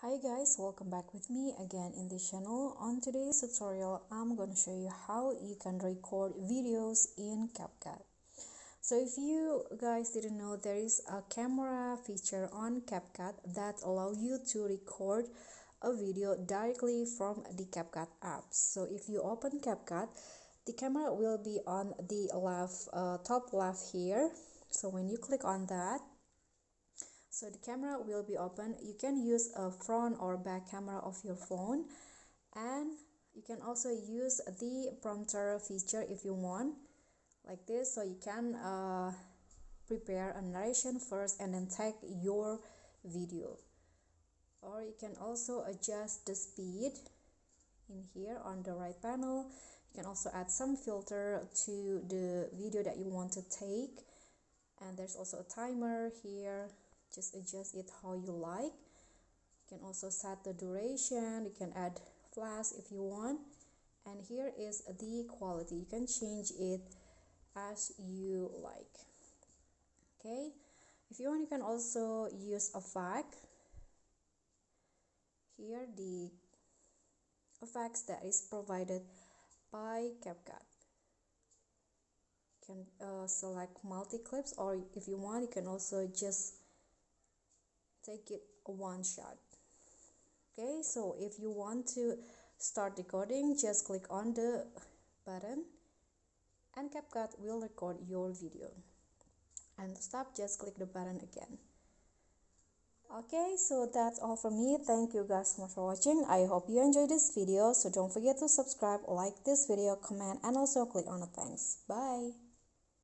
Hi guys, welcome back with me again in this channel. On today's tutorial, I'm going to show you how you can record videos in CapCut. So if you guys didn't know, there is a camera feature on CapCut that allows you to record a video directly from the CapCut app. So if you open CapCut, the camera will be on the top left here. So when you click on that, so the camera will be open. You can use a front or back camera of your phone, and you can also use the prompter feature if you want, like this. So you can prepare a narration first and then tag your video, or you can also adjust the speed in here on the right panel. You can also add some filter to the video that you want to take, and there's also a timer here. Just adjust it how you like. You can also set the duration. You can add flash if you want, and here is the quality. You can change it as you like. Okay, if you want, you can also use effect. Here the effects that is provided by CapCut. You can select multi clips, or if you want, you can also just take it one shot. Okay, so if you want to start recording, just click on the button and CapCut will record your video. And stop, just click the button again. Okay, so that's all from me. Thank you guys so much for watching. I hope you enjoyed this video. So don't forget to subscribe, like this video, comment, and also click on the thanks. Bye.